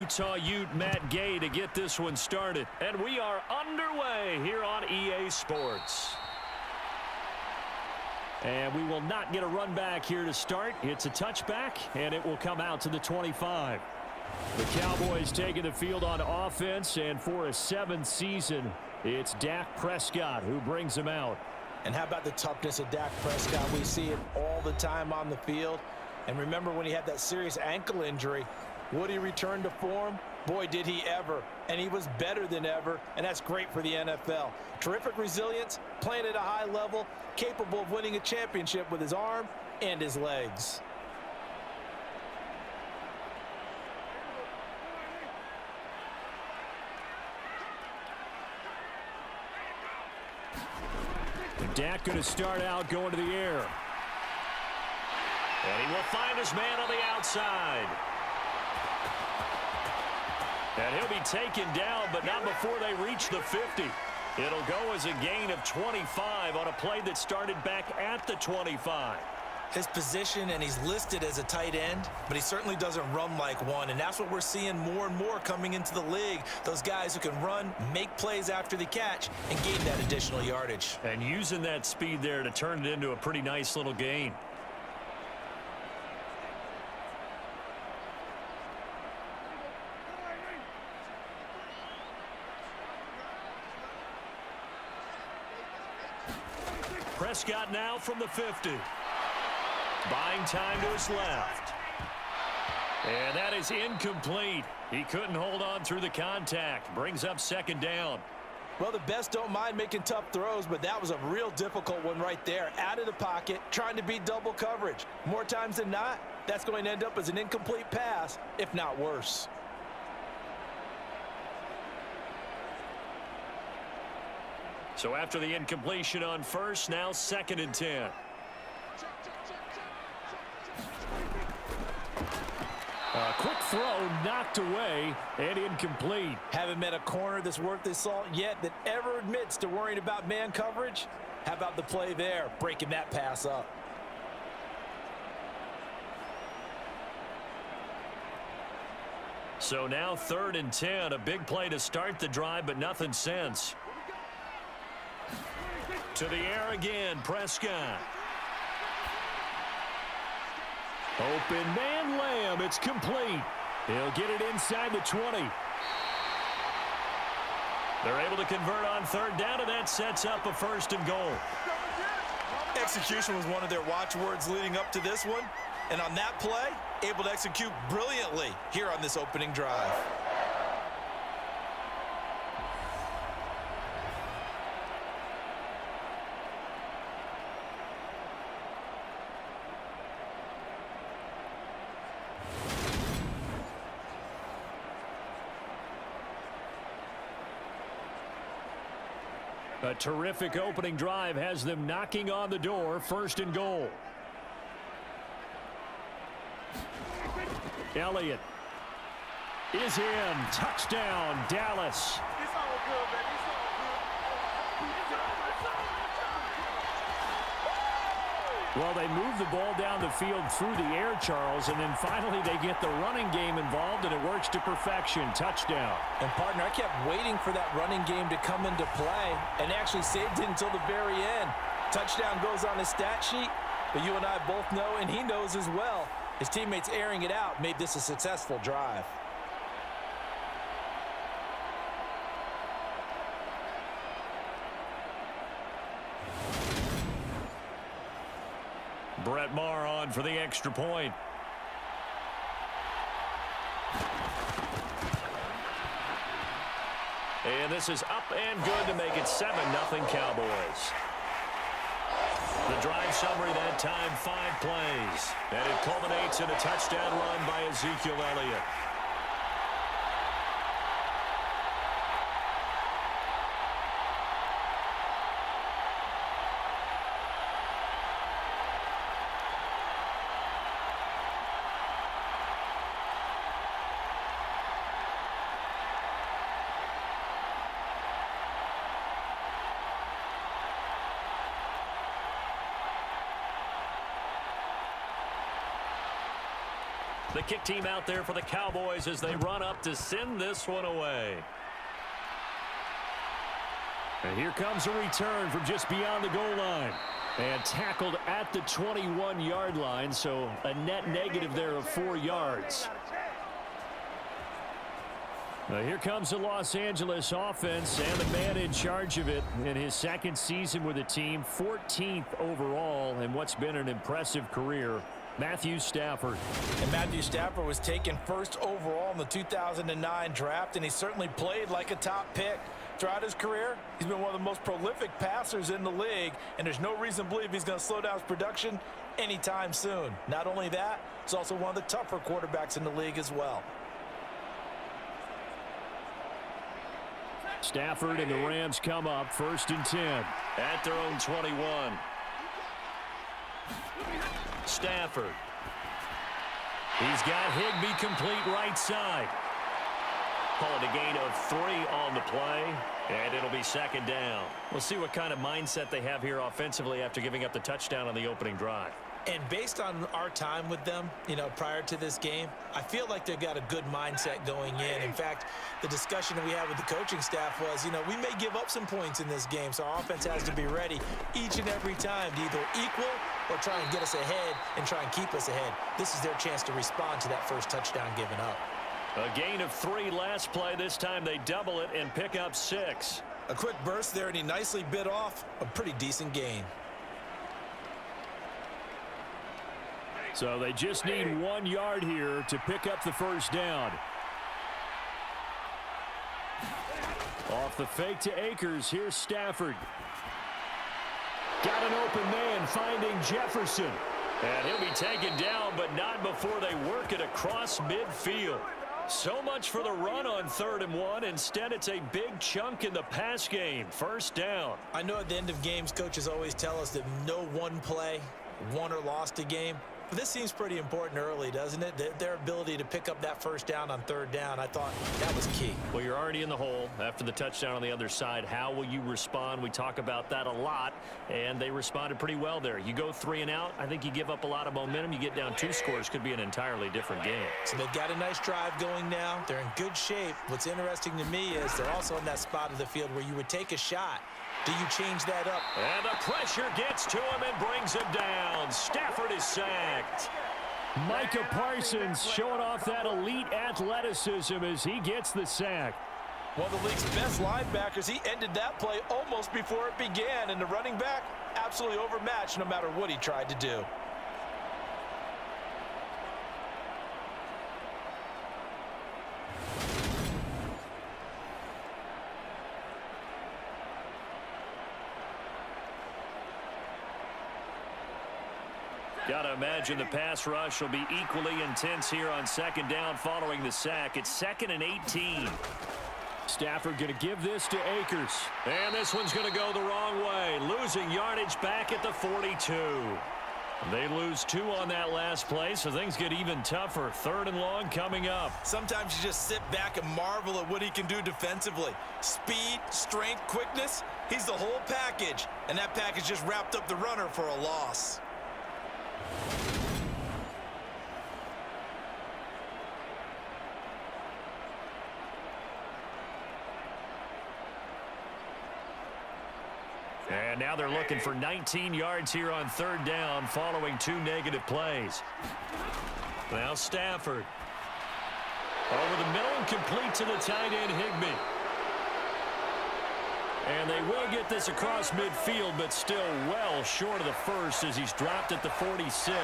Utah Ute Matt Gay to get this one started. And we are underway here on EA Sports. And we will not get a run back here to start. It's a touchback, and it will come out to the 25. The Cowboys taking the field on offense, and for a 7th season, it's Dak Prescott who brings him out. And how about the toughness of Dak Prescott? We see it all the time on the field. And remember when he had that serious ankle injury, would he return to form? Boy, did he ever. And he was better than ever, and that's great for the NFL. Terrific resilience, playing at a high level, capable of winning a championship with his arm and his legs. Dak going to start out going to the air. And he will find his man on the outside. And he'll be taken down, but not before they reach the 50. It'll go as a gain of 25 on a play that started back at the 25. His position, and he's listed as a tight end, but he certainly doesn't run like one, and that's what we're seeing more and more coming into the league. Those guys who can run, make plays after the catch, and gain that additional yardage. And using that speed there to turn it into a pretty nice little gain. Prescott now from the 50. Buying time to his left. And that is incomplete. He couldn't hold on through the contact. Brings up 2nd down. Well, the best don't mind making tough throws, but that was a real difficult one right there. Out of the pocket, trying to beat double coverage. More times than not, that's going to end up as an incomplete pass, if not worse. So after the incompletion on first, now 2nd and 10. A quick throw knocked away and incomplete. Haven't met a corner that's worth his salt yet that ever admits to worrying about man coverage. How about the play there, breaking that pass up? So now 3rd and 10, a big play to start the drive, but nothing since. To the air again, Prescott. Open man Lamb, it's complete. He'll get it inside the 20. They're able to convert on 3rd down, and that sets up a 1st and goal. Execution was one of their watchwords leading up to this one. And on that play, able to execute brilliantly here on this opening drive. A terrific opening drive has them knocking on the door. 1st and goal. Elliott is in. Touchdown, Dallas. It's all good, baby. It's all good. Well, they move the ball down the field through the air, Charles, and then finally they get the running game involved, and it works to perfection. Touchdown. And, partner, I kept waiting for that running game to come into play and actually saved it until the very end. Touchdown goes on his stat sheet, but you and I both know, and he knows as well, his teammates airing it out made this a successful drive. Brett Maher on for the extra point. And this is up and good to make it 7-0 Cowboys. The drive summary that time, 5 plays. And it culminates in a touchdown run by Ezekiel Elliott. The kick team out there for the Cowboys as they run up to send this one away. And here comes a return from just beyond the goal line. And tackled at the 21-yard line, so a net negative there of 4 yards. Now here comes the Los Angeles offense and the man in charge of it in his second season with the team, 14th overall in what's been an impressive career. Matthew Stafford. And Matthew Stafford was taken first overall in the 2009 draft, and he certainly played like a top pick. Throughout his career, he's been one of the most prolific passers in the league, and there's no reason to believe he's going to slow down his production anytime soon. Not only that, he's also one of the tougher quarterbacks in the league as well. Stafford and the Rams come up 1st and 10 at their own 21. Stafford. He's got Higbee complete right side. Call it a gain of 3 on the play, and it'll be 2nd down. We'll see what kind of mindset they have here offensively after giving up the touchdown on the opening drive. And based on our time with them, prior to this game, I feel like they've got a good mindset going in. In fact, the discussion that we had with the coaching staff was, we may give up some points in this game, so our offense has to be ready each and every time to either equal or try and get us ahead and try and keep us ahead. This is their chance to respond to that first touchdown given up. A gain of 3 last play. This time they double it and pick up 6. A quick burst there, and he nicely bit off a pretty decent gain. So they just need 1 yard here to pick up the first down. Off the fake to Akers, here's Stafford. Got an open man finding Jefferson. And he'll be taken down, but not before they work it across midfield. So much for the run on 3rd and 1. Instead, it's a big chunk in the pass game. 1st down. I know at the end of games, coaches always tell us that no one play won or lost a game. But this seems pretty important early, doesn't it? Their ability to pick up that first down on 3rd down, I thought that was key. Well, you're already in the hole after the touchdown on the other side. How will you respond? We talk about that a lot, and they responded pretty well there. You go 3 and out, I think you give up a lot of momentum. You get down 2 scores, could be an entirely different game. So they've got a nice drive going now. They're in good shape. What's interesting to me is they're also in that spot of the field where you would take a shot. Do you change that up? And the pressure gets to him and brings him down. Stafford is sacked. Micah Parsons showing off that elite athleticism as he gets the sack. One of the league's best linebackers, he ended that play almost before it began, and the running back absolutely overmatched no matter what he tried to do. Got to imagine the pass rush will be equally intense here on 2nd down following the sack. It's 2nd and 18. Stafford going to give this to Akers. And this one's going to go the wrong way. Losing yardage back at the 42. They lose 2 on that last play, so things get even tougher. 3rd and long coming up. Sometimes you just sit back and marvel at what he can do defensively. Speed, strength, quickness, he's the whole package. And that package just wrapped up the runner for a loss. And now they're looking for 19 yards here on 3rd down following 2 negative plays. Now Stafford. Over the middle and complete to the tight end Higbee. And they will get this across midfield, but still well short of the first as he's dropped at the 46.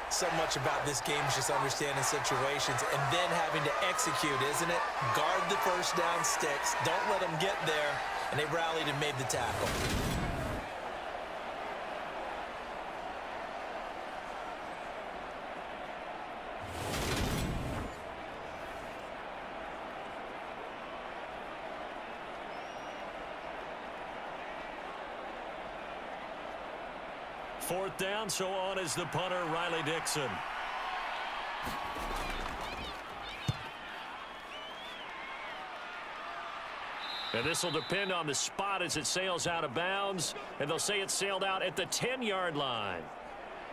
So much about this game is just understanding situations and then having to execute, isn't it? Guard the first down sticks. Don't let them get there. And they rallied and made the tackle. Fourth down, so on is the punter, Riley Dixon. And this will depend on the spot as it sails out of bounds. And they'll say it sailed out at the 10-yard line.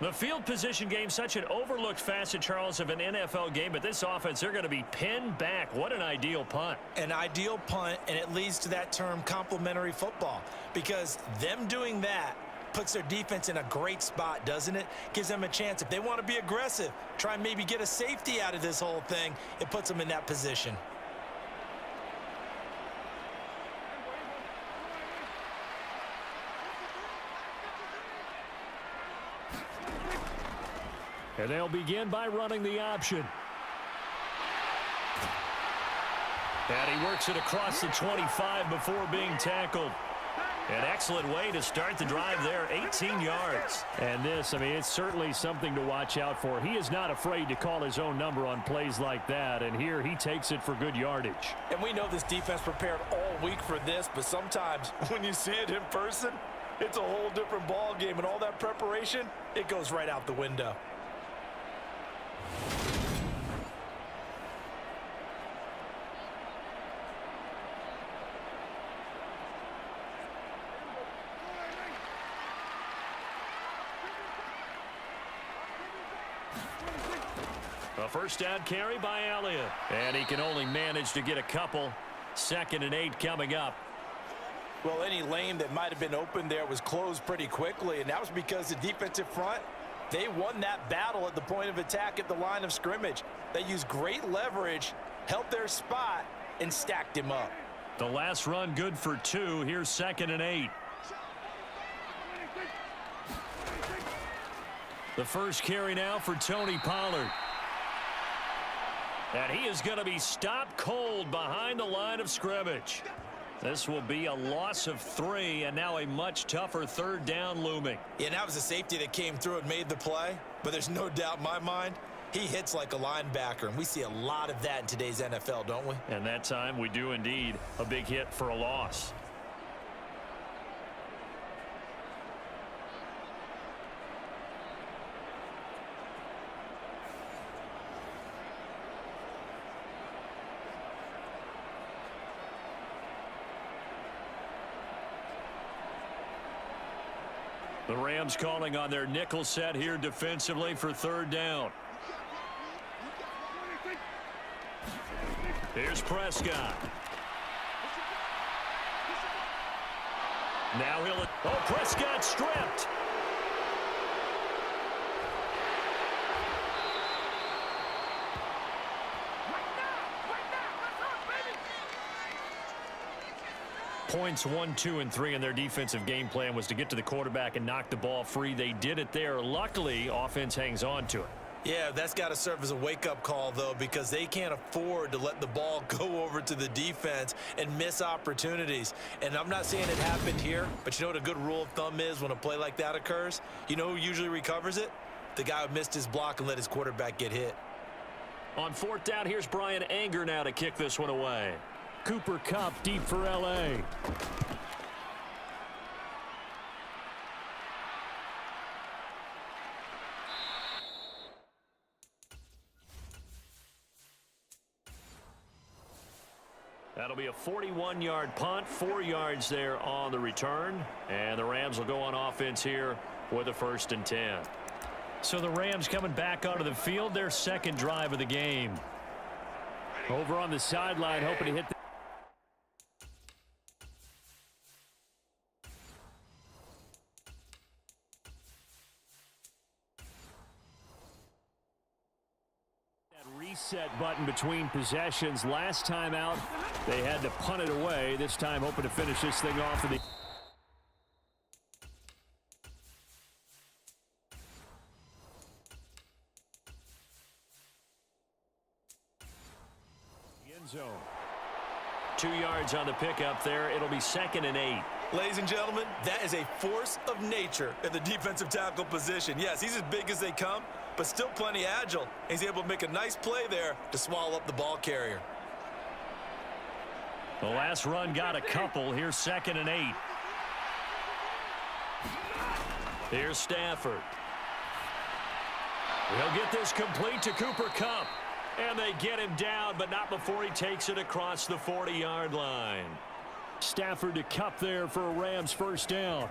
The field position game, such an overlooked facet, Charles, of an NFL game, but this offense, they're going to be pinned back. What an ideal punt. An ideal punt, and it leads to that term complementary football, because them doing that puts their defense in a great spot, doesn't it? Gives them a chance. If they want to be aggressive, try and maybe get a safety out of this whole thing, it puts them in that position. And they'll begin by running the option. And he works it across the 25 before being tackled. An excellent way to start the drive there, 18 yards. And this, I mean, it's certainly something to watch out for. He is not afraid to call his own number on plays like that, and here he takes it for good yardage. And we know this defense prepared all week for this, but sometimes when you see it in person, it's a whole different ball game, and all that preparation, it goes right out the window. A first down carry by Elliott. And he can only manage to get a couple. 2nd and 8 coming up. Well, any lane that might have been open there was closed pretty quickly, and that was because the defensive front, they won that battle at the point of attack at the line of scrimmage. They used great leverage, held their spot, and stacked him up. The last run good for 2. Here's 2nd and 8. The first carry now for Tony Pollard. And he is going to be stopped cold behind the line of scrimmage. This will be a loss of 3, and now a much tougher 3rd down looming. Yeah, and that was a safety that came through and made the play, but there's no doubt in my mind, he hits like a linebacker, and we see a lot of that in today's NFL, don't we? And that time we do indeed. A big hit for a loss. The Rams calling on their nickel set here defensively for 3rd down. Here's Prescott. Now he'll... Oh, Prescott stripped. Points 1, 2, and 3 in their defensive game plan was to get to the quarterback and knock the ball free. They did it there. Luckily, offense hangs on to it. Yeah, that's got to serve as a wake-up call, though, because they can't afford to let the ball go over to the defense and miss opportunities. And I'm not saying it happened here, but you know what a good rule of thumb is when a play like that occurs? You know who usually recovers it? The guy who missed his block and let his quarterback get hit. On 4th down, here's Brian Anger now to kick this one away. Cooper Kupp deep for L.A. That'll be a 41-yard punt, 4 yards there on the return. And the Rams will go on offense here with a 1st and 10. So the Rams coming back onto the field, their 2nd drive of the game. Over on the sideline, hoping to hit the... reset button between possessions. Last time out, they had to punt it away. This time, hoping to finish this thing off in the end zone. 2 yards on the pickup there. It'll be 2nd and 8. Ladies and gentlemen, that is a force of nature in the defensive tackle position. Yes, he's as big as they come, but still plenty agile. He's able to make a nice play there to swallow up the ball carrier. The last run got a couple. Here's 2nd and 8. Here's Stafford. He'll get this complete to Cooper Kupp. And they get him down, but not before he takes it across the 40-yard line. Stafford to cup there for a Rams first down.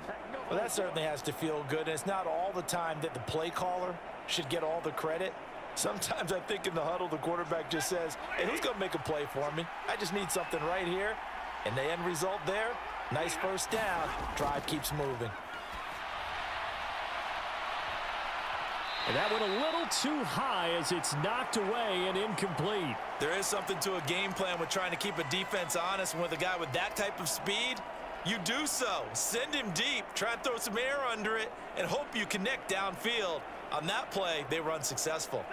Well, that certainly has to feel good. And it's not all the time that the play caller should get all the credit. Sometimes I think in the huddle, the quarterback just says, hey, who's going to make a play for me? I just need something right here. And the end result there, nice first down. Drive keeps moving. And that went a little too high as it's knocked away and incomplete. There is something to a game plan with trying to keep a defense honest. And with a guy with that type of speed, you do so. Send him deep, try and throw some air under it, and hope you connect downfield. On that play, they run successful.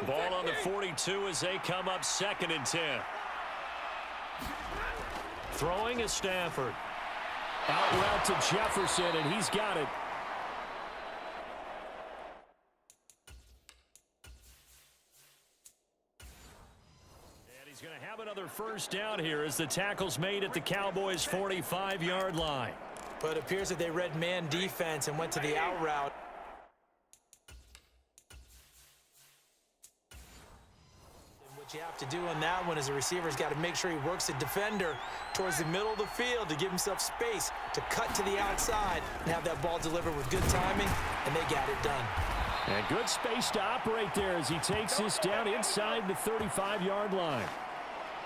Ball on the 42 as they come up 2nd and 10. Throwing is Stafford. Out route to Jefferson, and he's got it. And he's going to have another first down here as the tackle's made at the Cowboys' 45-yard line. But it appears that they read man defense and went to the out route. What you have to do on that one is the receiver's got to make sure he works the defender towards the middle of the field to give himself space to cut to the outside and have that ball delivered with good timing, and they got it done. And good space to operate there as he takes this down inside the 35-yard line.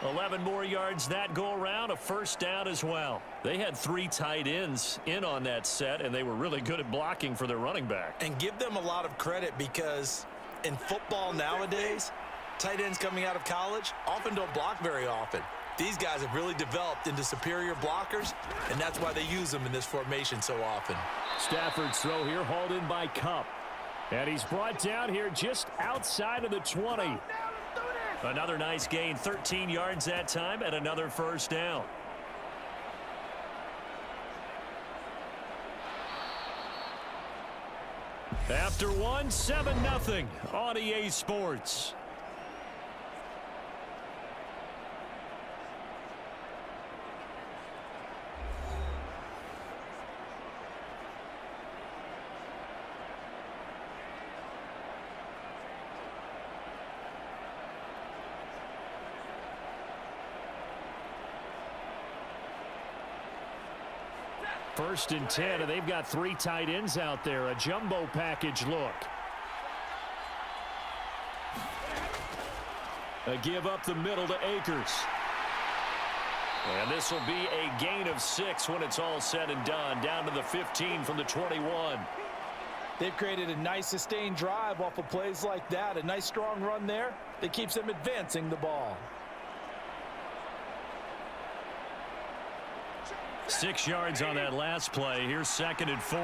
11 more yards that go around, a first down as well. They had 3 tight ends in on that set, and they were really good at blocking for their running back. And give them a lot of credit because in football nowadays, tight ends coming out of college often don't block very often. These guys have really developed into superior blockers, and that's why they use them in this formation so often. Stafford's throw here hauled in by Kupp. And he's brought down here just outside of the 20. Another nice gain, 13 yards that time, and another first down. After one, 7-0 on EA Sports. First and 10, and they've got 3 tight ends out there. A jumbo package look. A give up the middle to Akers. And this will be a gain of 6 when it's all said and done. Down to the 15 from the 21. They've created a nice sustained drive off of plays like that. A nice strong run there that keeps them advancing the ball. 6 yards on that last play. Here's 2nd and 4.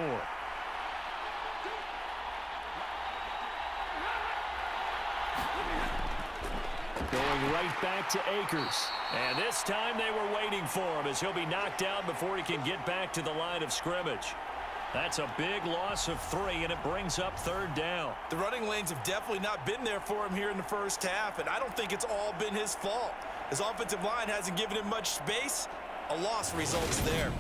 Going right back to Akers. And this time they were waiting for him as he'll be knocked down before he can get back to the line of scrimmage. That's a big loss of 3, and it brings up 3rd down. The running lanes have definitely not been there for him here in the first half, and I don't think it's all been his fault. His offensive line hasn't given him much space. A loss results there.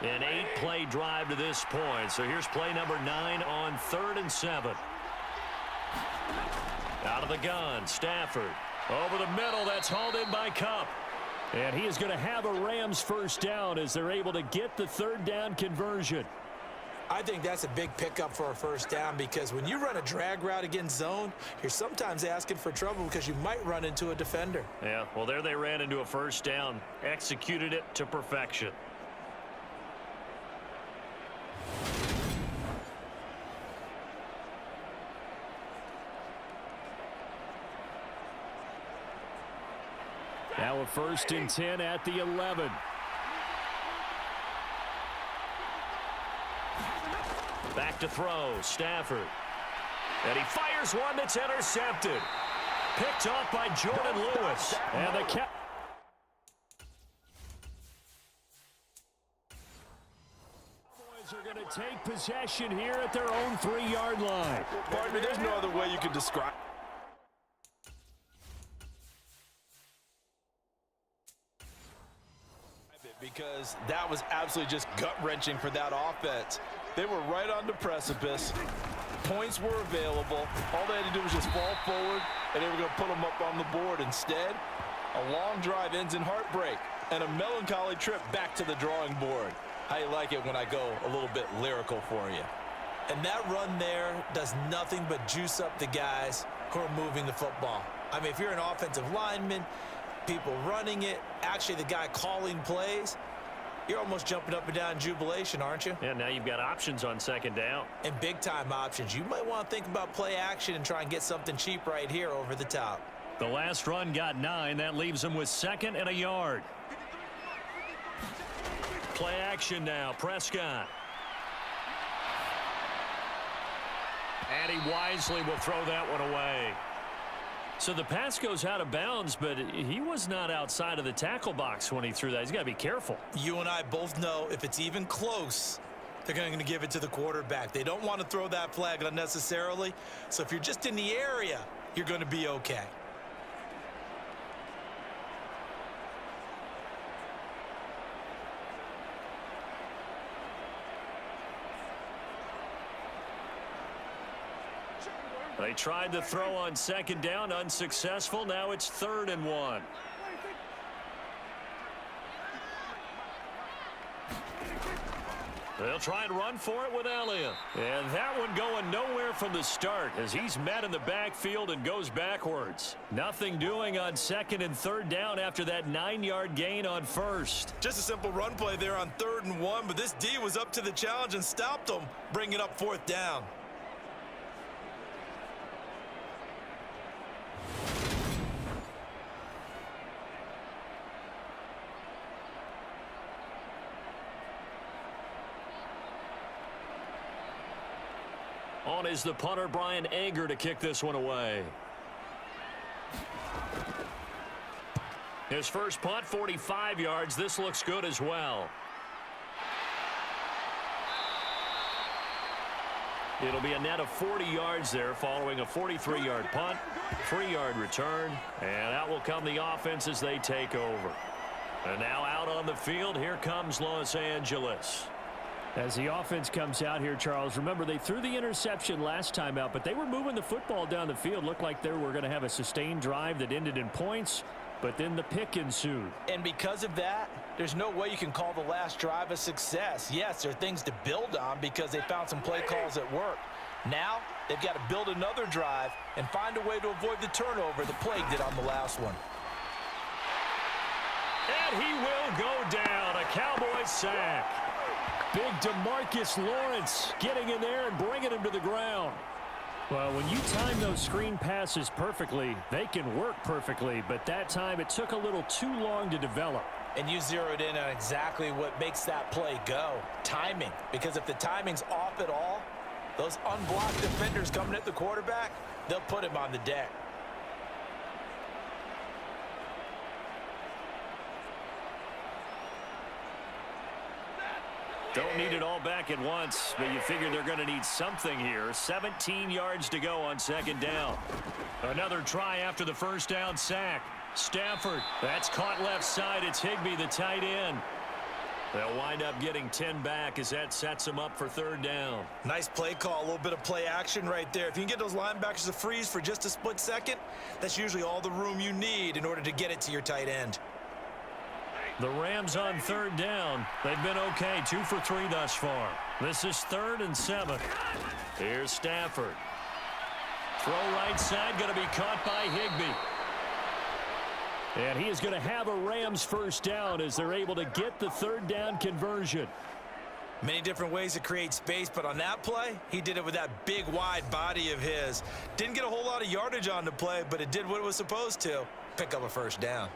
An 8-play drive to this point. So here's play number 9 on 3rd and 7. Out of the gun, Stafford. Over the middle, that's hauled in by Kupp. And he is going to have a Rams first down as they're able to get the 3rd down conversion. I think that's a big pickup for a first down because when you run a drag route against zone, you're sometimes asking for trouble because you might run into a defender. Yeah, well, there they ran into a first down, executed it to perfection. Now a 1st and 10 at the 11. Back to throw, Stafford. And he fires one that's intercepted. Picked off by Jordan Lewis. And the Cowboys are going to take possession here at their own 3-yard line. Pardon me, there's no other way you could describe it because because that was absolutely just gut-wrenching for that offense. They were right on the precipice. Points were available. All they had to do was just fall forward, and they were going to put them up on the board. Instead, a long drive ends in heartbreak and a melancholy trip back to the drawing board. How you like it when I go a little bit lyrical for you? And that run there does nothing but juice up the guys who are moving the football. I mean, if you're an offensive lineman, people running it, actually the guy calling plays, you're almost jumping up and down in jubilation, aren't you? Yeah, now you've got options on second down. And big-time options. You might want to think about play action and try and get something cheap right here over the top. The last run got 9. That leaves them with 2nd and a yard. Play action now. Prescott. And he wisely will throw that one away. So the pass goes out of bounds, but he was not outside of the tackle box when he threw that. He's got to be careful. You and I both know if it's even close, they're going to give it to the quarterback. They don't want to throw that flag unnecessarily. So if you're just in the area, you're going to be okay. They tried to throw on second down, unsuccessful. Now it's 3rd and 1. They'll try and run for it with Elliott. And that one going nowhere from the start as he's met in the backfield and goes backwards. Nothing doing on 2nd and 3rd down after that 9-yard gain on 1st. Just a simple run play there on 3rd and 1, but this D was up to the challenge and stopped them, bringing up 4th down. On is the punter, Brian Anger, to kick this one away. His first punt, 45 yards. This looks good as well. It'll be a net of 40 yards there following a 43-yard punt, 3-yard return, and out will come the offense as they take over. And now out on the field, here comes Los Angeles. As the offense comes out here, Charles, remember they threw the interception last time out, but they were moving the football down the field. Looked like they were going to have a sustained drive that ended in points, but then the pick ensued. And because of that, there's no way you can call the last drive a success. Yes, there are things to build on because they found some play calls that work. Now, they've got to build another drive and find a way to avoid the turnover that plagued it on the last one. And he will go down. A Cowboys sack. Big DeMarcus Lawrence getting in there and bringing him to the ground. Well, when you time those screen passes perfectly, they can work perfectly. But that time, it took a little too long to develop. And you zeroed in on exactly what makes that play go. Timing. Because if the timing's off at all, those unblocked defenders coming at the quarterback, they'll put him on the deck. Don't need it all back at once, but you figure they're going to need something here. 17 yards to go on 2nd down. Another try after the first down sack. Stafford, that's caught left side. It's Higbee, the tight end. They'll wind up getting 10 back as that sets them up for 3rd down. Nice play call, a little bit of play action right there. If you can get those linebackers to freeze for just a split second, that's usually all the room you need in order to get it to your tight end. The Rams on 3rd down. They've been okay, 2 for 3 thus far. This is 3rd and 7. Here's Stafford. Throw right side, going to be caught by Higbee. And he is going to have a Rams first down as they're able to get the 3rd down conversion. Many different ways to create space, but on that play, he did it with that big, wide body of his. Didn't get a whole lot of yardage on the play, but it did what it was supposed to. Pick up a first down.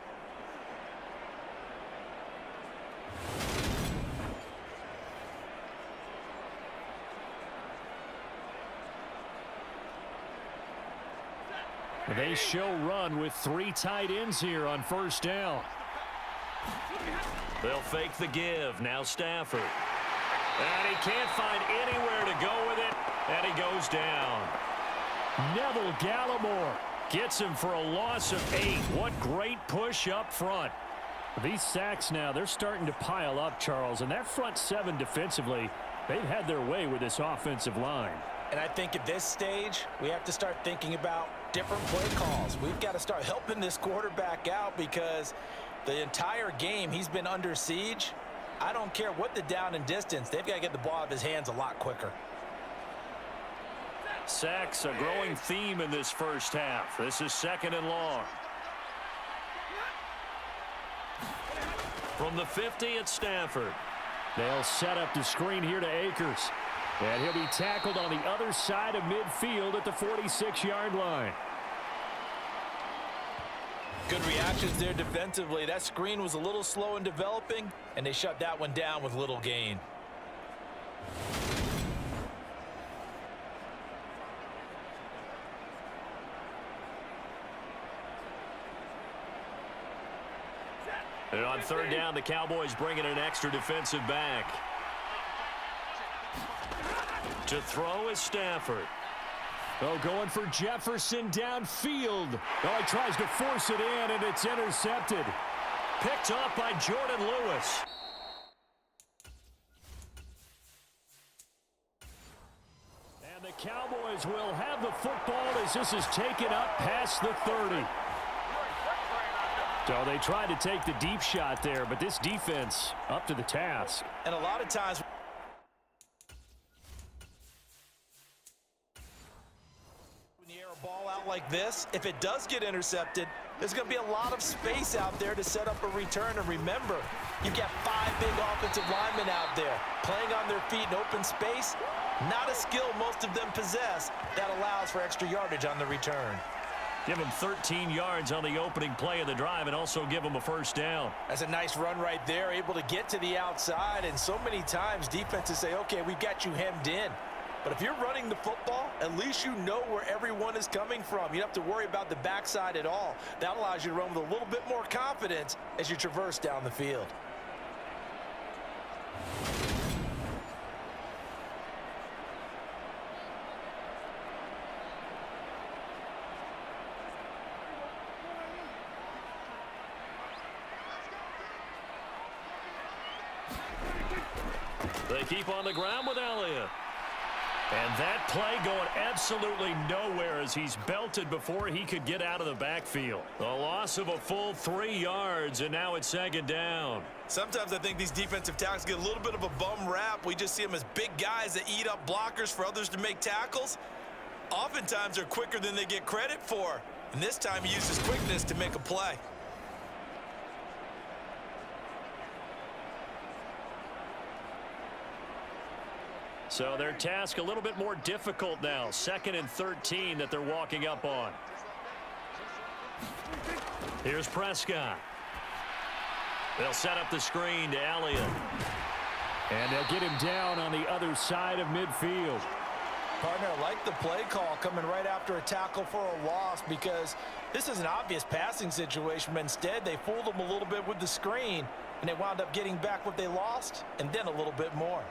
They show run with 3 tight ends here on first down. They'll fake the give. Now Stafford. And he can't find anywhere to go with it. And he goes down. Neville Gallimore gets him for a loss of 8. What great push up front. These sacks now, they're starting to pile up, Charles, and that front seven defensively, they've had their way with this offensive line. And I think at this stage, we have to start thinking about different play calls. We've got to start helping this quarterback out because the entire game he's been under siege. I don't care what the down and distance. They've got to get the ball out of his hands a lot quicker. Sacks, a growing theme in this first half. This is 2nd and long. From the 50, it's Stafford. They'll set up the screen here to Akers. And he'll be tackled on the other side of midfield at the 46-yard line. Good reactions there defensively. That screen was a little slow in developing, and they shut that one down with little gain. And on 3rd down, the Cowboys bring in an extra defensive back. To throw is Stafford. Oh, going for Jefferson downfield. Oh, he tries to force it in, and it's intercepted. Picked up by Jordan Lewis. And the Cowboys will have the football as this is taken up past the 30. So they tried to take the deep shot there, but this defense up to the task. And a lot of times when you air a ball out like this, if it does get intercepted, there's going to be a lot of space out there to set up a return. And remember, you've got 5 big offensive linemen out there playing on their feet in open space. Not a skill most of them possess that allows for extra yardage on the return. Give them 13 yards on the opening play of the drive and also give them a first down. That's a nice run right there, able to get to the outside. And so many times defenses say, okay, we've got you hemmed in. But if you're running the football, at least you know where everyone is coming from. You don't have to worry about the backside at all. That allows you to run with a little bit more confidence as you traverse down the field. They keep on the ground with Elliott. And that play going absolutely nowhere as he's belted before he could get out of the backfield. A loss of a full 3 yards, and now it's 2nd down. Sometimes I think these defensive tackles get a little bit of a bum rap. We just see them as big guys that eat up blockers for others to make tackles. Oftentimes they're quicker than they get credit for. And this time he uses quickness to make a play. So their task a little bit more difficult now. 2nd and 13 that they're walking up on. Here's Prescott. They'll set up the screen to Elliott. And they'll get him down on the other side of midfield. Partner, I like the play call coming right after a tackle for a loss because this is an obvious passing situation, but instead they fooled them a little bit with the screen, and they wound up getting back what they lost and then a little bit more.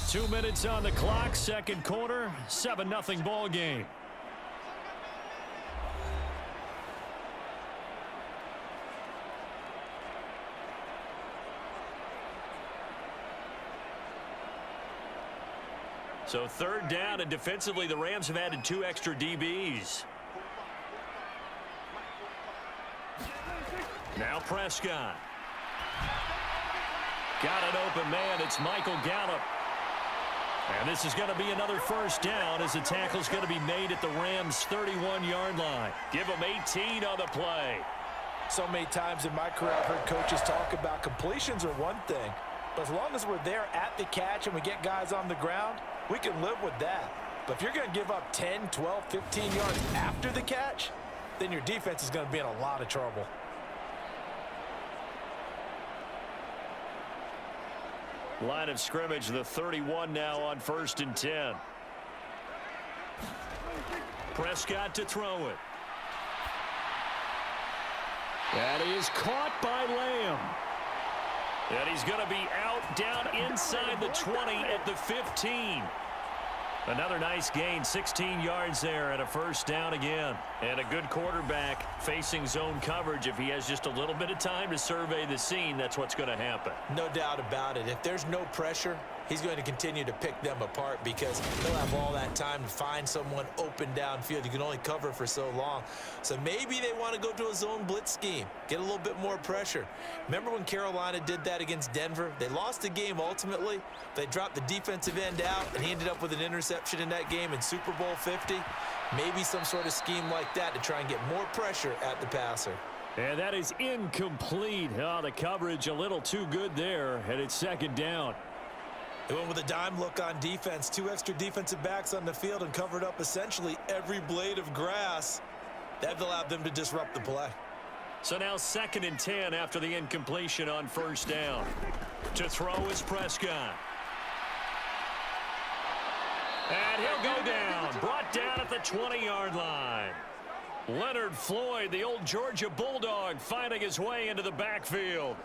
Two minutes on the clock, 2nd quarter, 7-0 ball game. So 3rd down, and defensively the Rams have added 2 extra DBs. Now Prescott. Got an open man. It's Michael Gallup. And this is going to be another first down as the tackle's going to be made at the Rams' 31-yard line. Give them 18 on the play. So many times in my career I've heard coaches talk about completions are one thing, but as long as we're there at the catch and we get guys on the ground, we can live with that. But if you're going to give up 10, 12, 15 yards after the catch, then your defense is going to be in a lot of trouble. Line of scrimmage, the 31 now on 1st and 10. Prescott to throw it. That is caught by Lamb. And he's going to be out down inside the 20 at the 15. Another nice gain, 16 yards there, and a first down again. And a good quarterback facing zone coverage. If he has just a little bit of time to survey the scene, that's what's going to happen. No doubt about it. If there's no pressure, he's going to continue to pick them apart because he'll have all that time to find someone open downfield. You can only cover for so long. So maybe they want to go to a zone blitz scheme, get a little bit more pressure. Remember when Carolina did that against Denver? They lost the game ultimately. They dropped the defensive end out, and he ended up with an interception in that game in Super Bowl 50. Maybe some sort of scheme like that to try and get more pressure at the passer. And that is incomplete. Oh, the coverage a little too good there, and it's second down. They went with a dime look on defense. 2 extra defensive backs on the field and covered up essentially every blade of grass. That allowed them to disrupt the play. So now 2nd and 10 after the incompletion on first down. To throw is Prescott. And he'll go down. Brought down at the 20-yard line. Leonard Floyd, the old Georgia Bulldog, finding his way into the backfield.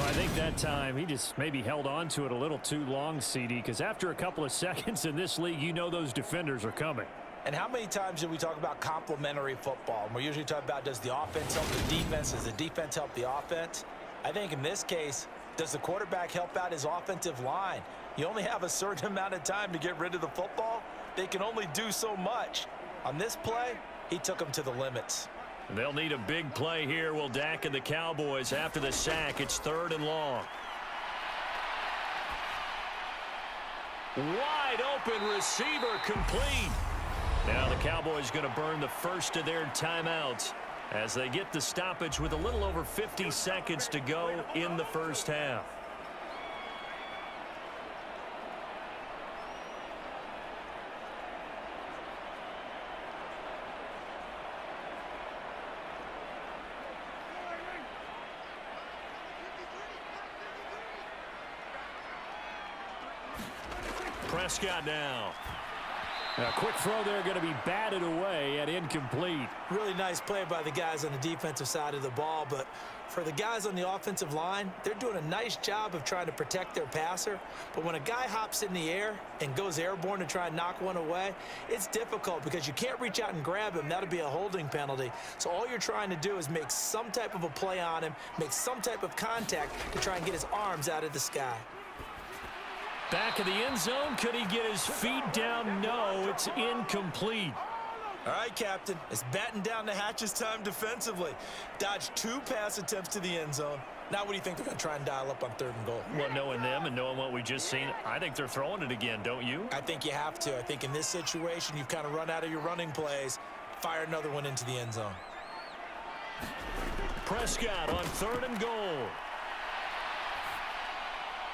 I think that time he just maybe held on to it a little too long, CD, because after a couple of seconds in this league, you know those defenders are coming. And how many times do we talk about complementary football? We're usually talking about, does the offense help the defense? Does the defense help the offense? I think in this case, does the quarterback help out his offensive line? You only have a certain amount of time to get rid of the football. They can only do so much. On this play, he took them to the limits. They'll need a big play here, will Dak and the Cowboys. After the sack, it's 3rd and long. Wide open receiver complete. Now the Cowboys going to burn the first of their timeouts as they get the stoppage with a little over 50 seconds to go in the first half. Prescott now. A quick throw there going to be batted away and incomplete. Really nice play by the guys on the defensive side of the ball, but for the guys on the offensive line, they're doing a nice job of trying to protect their passer. But when a guy hops in the air and goes airborne to try and knock one away, it's difficult because you can't reach out and grab him. That'll be a holding penalty. So all you're trying to do is make some type of a play on him, make some type of contact to try and get his arms out of the sky. Back of the end zone. Could he get his feet down? No, it's incomplete. All right, Captain. It's batten down the hatches time defensively. Dodged 2 pass attempts to the end zone. Now what do you think they're going to try and dial up on 3rd and goal? Well, knowing them and knowing what we just seen, I think they're throwing it again, don't you? I think you have to. I think in this situation, you've kind of run out of your running plays. Fire another one into the end zone. Prescott on 3rd and goal.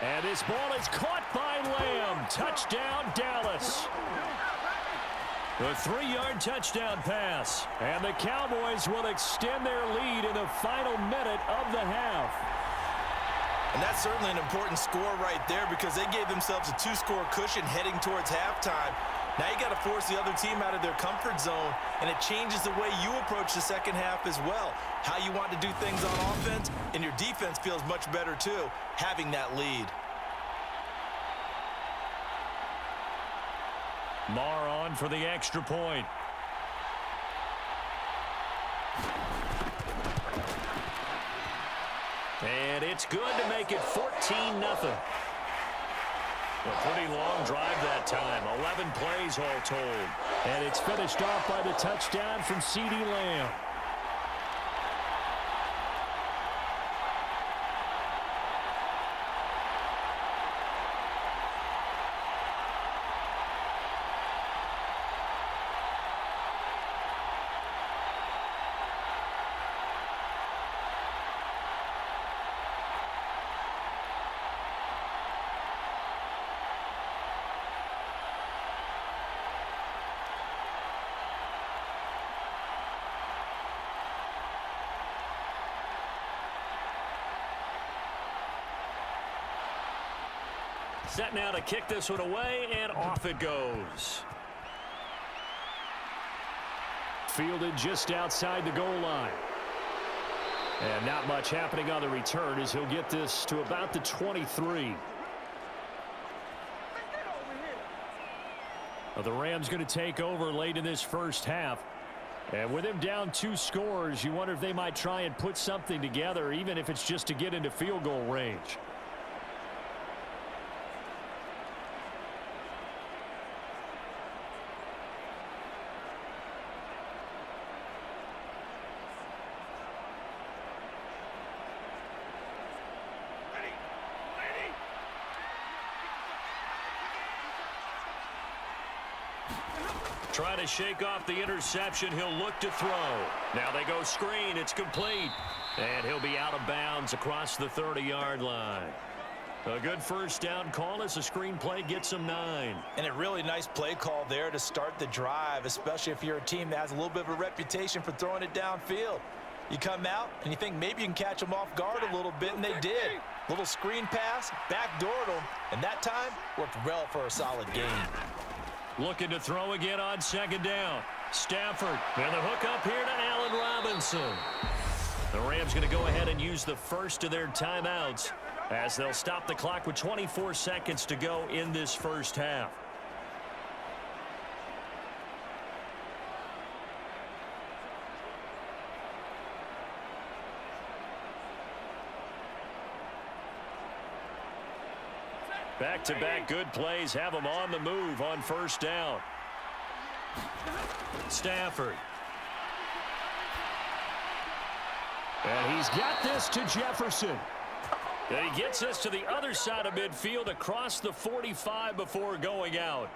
And this ball is caught by Lamb. Touchdown, Dallas. A 3-yard touchdown pass. And the Cowboys will extend their lead in the final minute of the half. And that's certainly an important score right there because they gave themselves a 2-score cushion heading towards halftime. Now you got to force the other team out of their comfort zone, and it changes the way you approach the second half as well. How you want to do things on offense, and your defense feels much better too, having that lead. Marr on for the extra point. And it's good to make it 14-0. A pretty long drive that time. 11 plays all told. And it's finished off by the touchdown from CeeDee Lamb. Set now to kick this one away, and off it goes. Fielded just outside the goal line. And not much happening on the return as he'll get this to about the 23. Well, the Rams going to take over late in this first half. And with him down 2 scores, you wonder if they might try and put something together, even if it's just to get into field goal range. Trying to shake off the interception. He'll look to throw. Now they go screen. It's complete. And he'll be out of bounds across the 30-yard line. A good first down call as the screen play gets him 9. And a really nice play call there to start the drive, especially if you're a team that has a little bit of a reputation for throwing it downfield. You come out and you think maybe you can catch them off guard a little bit, and they did. Little screen pass, backdoored them, and that time worked well for a solid gain. Looking to throw again on second down. Stafford, and the hook up here to Allen Robinson. The Rams going to go ahead and use the first of their timeouts as they'll stop the clock with 24 seconds to go in this first half. Back-to-back good plays have them on the move on first down. Stafford. And he's got this to Jefferson. And he gets this to the other side of midfield across the 45 before going out.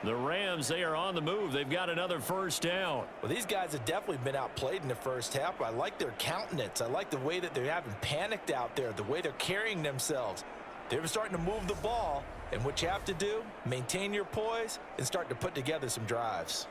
The Rams, they are on the move. They've got another first down. Well, these guys have definitely been outplayed in the first half, but I like their countenance. I like the way that they haven't panicked out there, the way they're carrying themselves. They're starting to move the ball, and what you have to do, maintain your poise and start to put together some drives.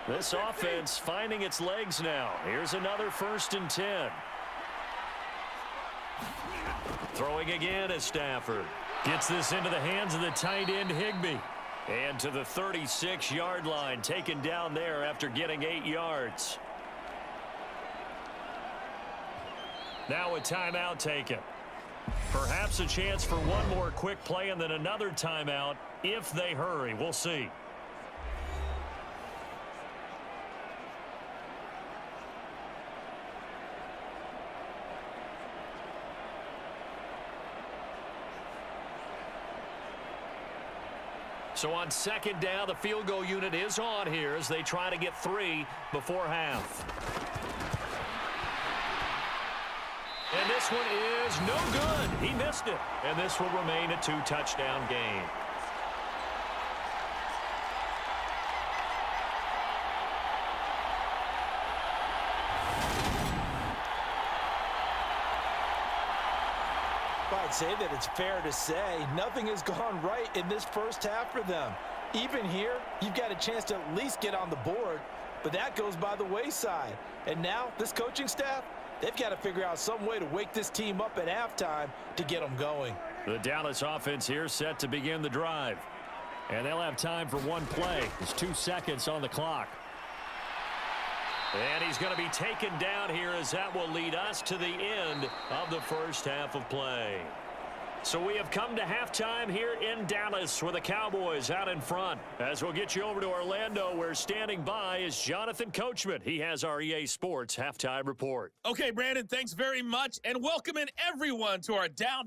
This offense finding its legs now. Here's another 1st and 10. Throwing again is Stafford. Gets this into the hands of the tight end Higbee. And to the 36-yard line, taken down there after getting 8 yards. Now a timeout taken. Perhaps a chance for one more quick play and then another timeout if they hurry. We'll see. So on second down, the field goal unit is on here as they try to get 3 before half. And this one is no good. He missed it. And this will remain a 2-touchdown game. I'd say that it's fair to say nothing has gone right in this first half for them. Even here, you've got a chance to at least get on the board, but that goes by the wayside. And now, this coaching staff, they've got to figure out some way to wake this team up at halftime to get them going. The Dallas offense here set to begin the drive. And they'll have time for one play. There's 2 seconds on the clock. And he's going to be taken down here as that will lead us to the end of the first half of play. So we have come to halftime here in Dallas with the Cowboys out in front. As we'll get you over to Orlando, where standing by is Jonathan Coachman. He has our EA Sports halftime report. Okay, Brandon, thanks very much, and welcome in everyone to our Down